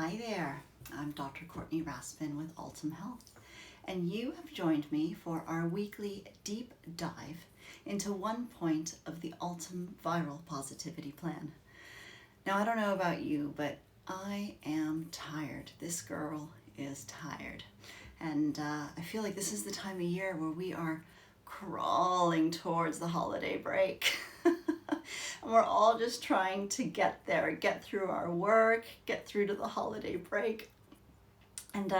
Hi there, I'm Dr. Courtney Raspin with Altum Health, and you have joined me for our weekly deep dive into one point of the Altum Viral Positivity Plan. Now, I don't know about you, but I am tired. This girl is tired. And I feel like this is the time of year where we are crawling towards the holiday break. And we're all just trying to get there, get through our work, get through to the holiday break. And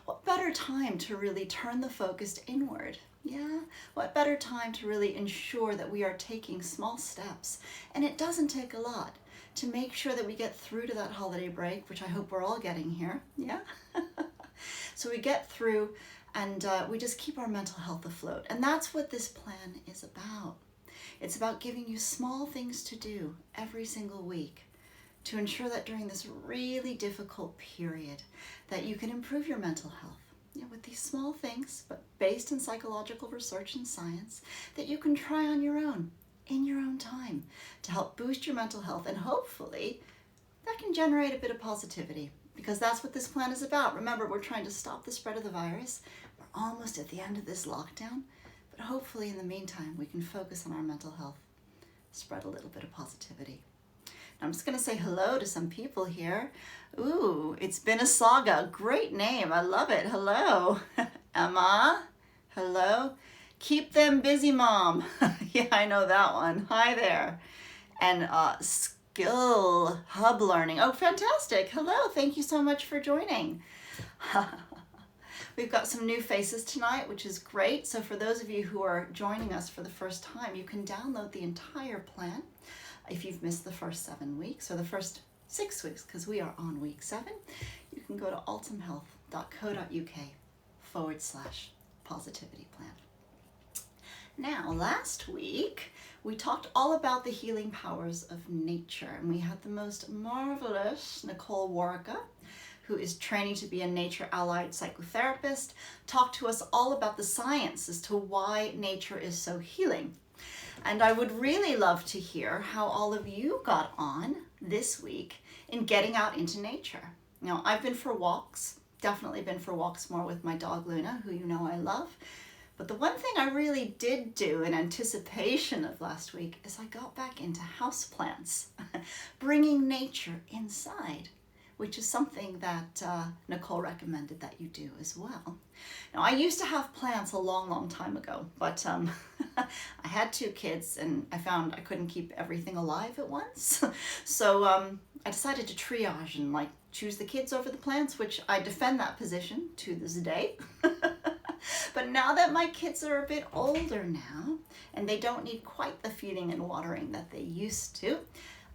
what better time to really turn the focus inward? Yeah, what better time to really ensure that we are taking small steps, and it doesn't take a lot, to make sure that we get through to that holiday break, which I hope we're all getting here, yeah? So we get through and we just keep our mental health afloat. And that's what this plan is about. It's about giving you small things to do every single week to ensure that during this really difficult period that you can improve your mental health. You know, with these small things, but based in psychological research and science, that you can try on your own, in your own time, to help boost your mental health, and hopefully that can generate a bit of positivity, because that's what this plan is about. Remember, we're trying to stop the spread of the virus. We're almost at the end of this lockdown, but hopefully in the meantime, we can focus on our mental health, spread a little bit of positivity. I'm just going to say hello to some people here. Ooh, it's been a saga. Great name. I love it. Hello. Emma. Hello. Keep them busy, Mom. Yeah, I know that one. Hi there. And Skill Hub Learning. Oh, fantastic. Hello. Thank you so much for joining. We've got some new faces tonight, which is great. So for those of you who are joining us for the first time, you can download the entire plan. If you've missed the first 7 weeks or the first 6 weeks, because we are on week 7, you can go to altumhealth.co.uk/positivity plan. Now, last week, we talked all about the healing powers of nature, and we had the most marvelous Nicole Warrica, who is training to be a nature-allied psychotherapist, talk to us all about the science as to why nature is so healing. And I would really love to hear how all of you got on this week in getting out into nature. Now, I've been for walks, definitely been for walks more with my dog Luna, who you know I love. But the one thing I really did do in anticipation of last week is I got back into houseplants, bringing nature inside, which is something that Nicole recommended that you do as well. Now, I used to have plants a long time ago, but I had 2 kids and I found I couldn't keep everything alive at once. So I decided to triage and choose the kids over the plants, which I defend that position to this day. But now that my kids are a bit older now and they don't need quite the feeding and watering that they used to,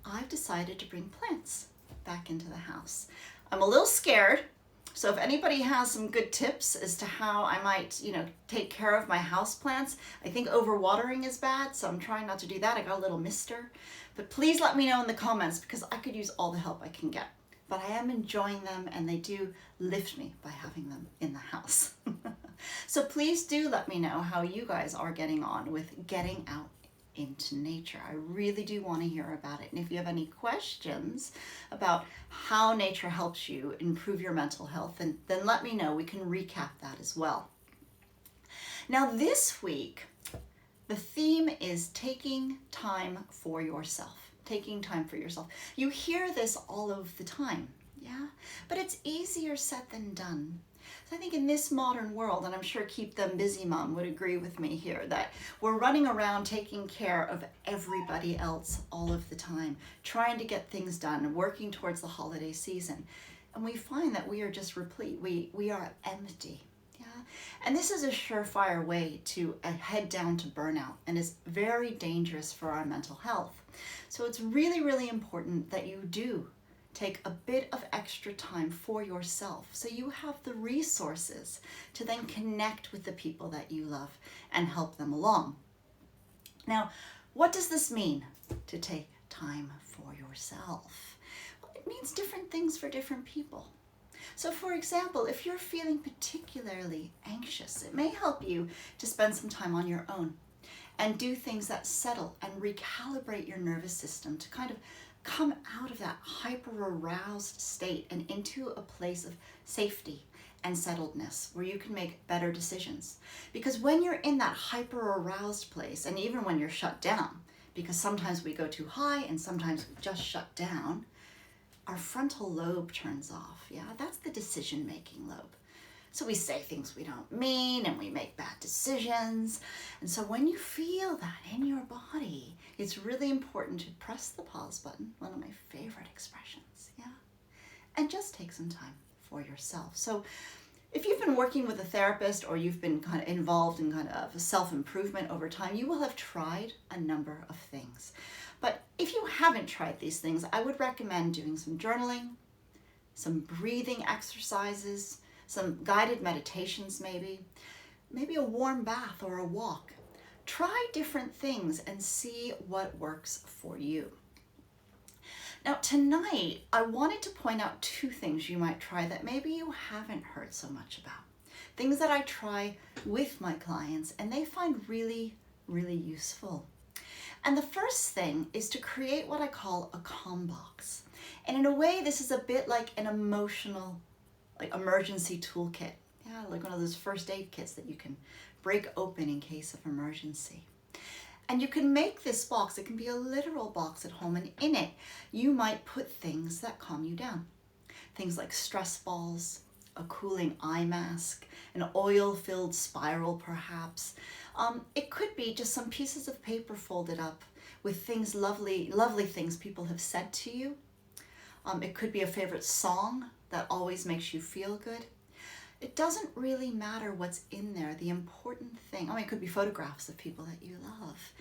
I've decided to bring plants back into the house. I'm a little scared, so if anybody has some good tips as to how I might, take care of my house plants. I think overwatering is bad, so I'm trying not to do that. I got a little mister, but please let me know in the comments, because I could use all the help I can get. But I am enjoying them, and they do lift me by having them in the house. So please do let me know how you guys are getting on with getting out into nature. I really do want to hear about it. And if you have any questions about how nature helps you improve your mental health, then let me know. We can recap that as well. Now this week, the theme is taking time for yourself. Taking time for yourself. You hear this all of the time, yeah? But it's easier said than done. So I think in this modern world, and I'm sure Keep Them Busy Mom would agree with me here, that we're running around taking care of everybody else all of the time, trying to get things done, working towards the holiday season. And we find that we are just replete. We are empty. Yeah? And this is a surefire way to head down to burnout, and is very dangerous for our mental health. So it's really important that you do take a bit of extra time for yourself, so you have the resources to then connect with the people that you love and help them along. Now, what does this mean, to take time for yourself? Well, it means different things for different people. So for example, if you're feeling particularly anxious, it may help you to spend some time on your own and do things that settle and recalibrate your nervous system to kind of come out of that hyper-aroused state and into a place of safety and settledness where you can make better decisions. Because when you're in that hyper-aroused place, and even when you're shut down, because sometimes we go too high and sometimes we just shut down, our frontal lobe turns off. Yeah, that's the decision-making lobe. So we say things we don't mean and we make bad decisions. And so when you feel that in your body, it's really important to press the pause button, one of my favorite expressions, yeah? And just take some time for yourself. So if you've been working with a therapist or you've been kind of involved in kind of self-improvement over time, you will have tried a number of things. But if you haven't tried these things, I would recommend doing some journaling, some breathing exercises, some guided meditations maybe a warm bath or a walk. Try different things and see what works for you. Now tonight, I wanted to point out two things you might try that maybe you haven't heard so much about. Things that I try with my clients and they find really, really useful. And the first thing is to create what I call a calm box. And in a way, this is a bit like an emotional emergency toolkit. Yeah, like one of those first aid kits that you can break open in case of emergency. And you can make this box, it can be a literal box at home, and in it you might put things that calm you down. Things like stress balls, a cooling eye mask, an oil-filled spiral perhaps. It could be just some pieces of paper folded up with things, lovely things people have said to you. It could be a favorite song that always makes you feel good. It doesn't really matter what's in there. The important thing, it could be photographs of people that you love.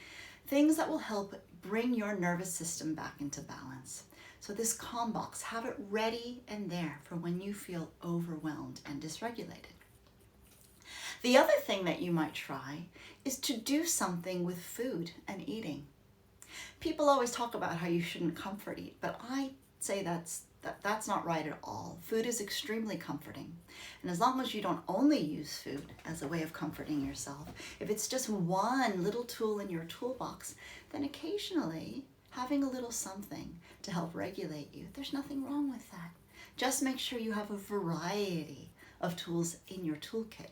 Things that will help bring your nervous system back into balance. So this calm box, have it ready and there for when you feel overwhelmed and dysregulated. The other thing that you might try is to do something with food and eating. People always talk about how you shouldn't comfort eat, but I say that's not right at all. Food is extremely comforting. And as long as you don't only use food as a way of comforting yourself, if it's just one little tool in your toolbox, then occasionally having a little something to help regulate you, there's nothing wrong with that. Just make sure you have a variety of tools in your toolkit.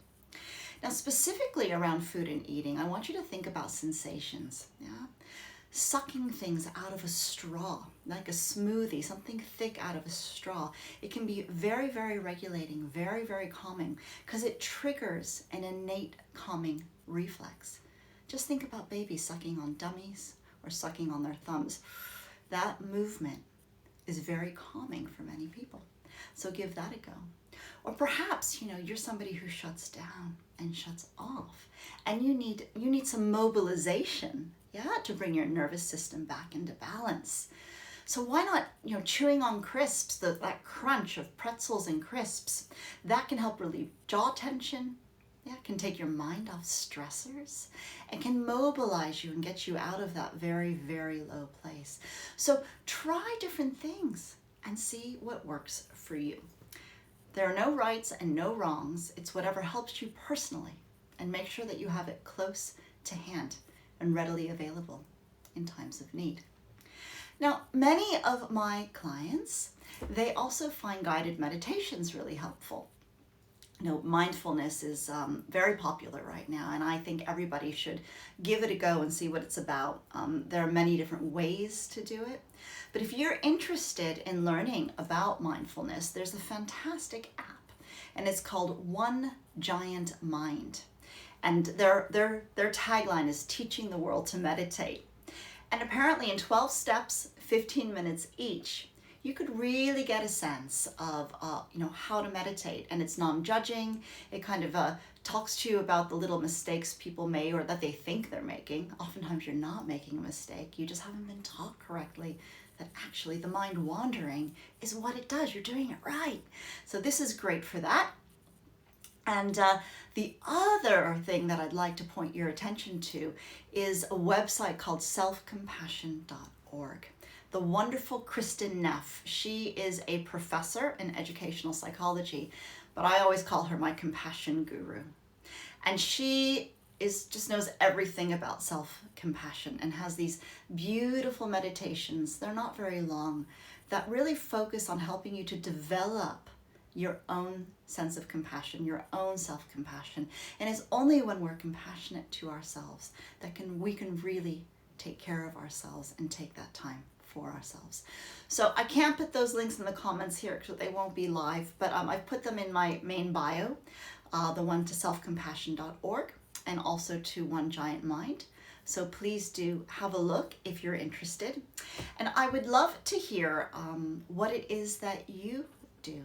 Now, specifically around food and eating, I want you to think about sensations. Yeah? Sucking things out of a straw, like a smoothie, something thick out of a straw. It can be very, very regulating, very, very calming, because it triggers an innate calming reflex. Just think about babies sucking on dummies or sucking on their thumbs. That movement is very calming for many people. So give that a go. Or perhaps, you're somebody who shuts down and shuts off, and you need some mobilization, to bring your nervous system back into balance. So why not, chewing on crisps, that crunch of pretzels and crisps, that can help relieve jaw tension, can take your mind off stressors, and can mobilize you and get you out of that very, very low place. So try different things and see what works for you. There are no rights and no wrongs. It's whatever helps you personally, and make sure that you have it close to hand and readily available in times of need. Now, many of my clients, they also find guided meditations really helpful. Mindfulness is very popular right now, and I think everybody should give it a go and see what it's about. There are many different ways to do it. But if you're interested in learning about mindfulness, there's a fantastic app, and it's called One Giant Mind. And their tagline is teaching the world to meditate. And apparently in 12 steps, 15 minutes each, you could really get a sense of how to meditate. And it's non-judging. It kind of talks to you about the little mistakes people make or that they think they're making. Oftentimes you're not making a mistake. You just haven't been taught correctly that actually the mind wandering is what it does. You're doing it right. So this is great for that. And the other thing that I'd like to point your attention to is a website called selfcompassion.org. The wonderful Kristin Neff, she is a professor in educational psychology, but I always call her my compassion guru. And she just knows everything about self-compassion and has these beautiful meditations. They're not very long, that really focus on helping you to develop your own sense of compassion, your own self-compassion. And it's only when we're compassionate to ourselves that we can really take care of ourselves and take that time for ourselves. So I can't put those links in the comments here because they won't be live, but I've put them in my main bio, the one to selfcompassion.org and also to One Giant Mind. So please do have a look if you're interested. And I would love to hear what it is that you do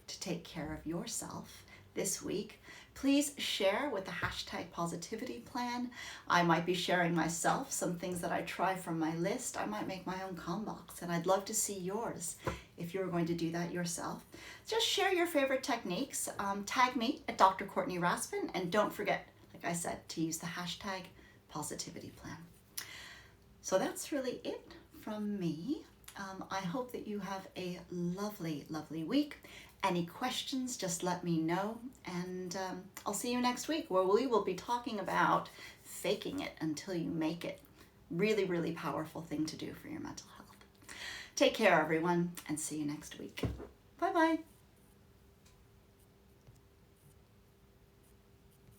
to take care of yourself this week. Please share with the hashtag positivity plan. I might be sharing myself, some things that I try from my list. I might make my own combox, and I'd love to see yours if you're going to do that yourself. Just share your favorite techniques. Tag me at Dr. Courtney Raspin, and don't forget, like I said, to use the hashtag positivity plan. So that's really it from me. I hope that you have a lovely, lovely week. Any questions, just let me know, and I'll see you next week where we will be talking about faking it until you make it. Really, really powerful thing to do for your mental health. Take care, everyone, and see you next week. Bye-bye.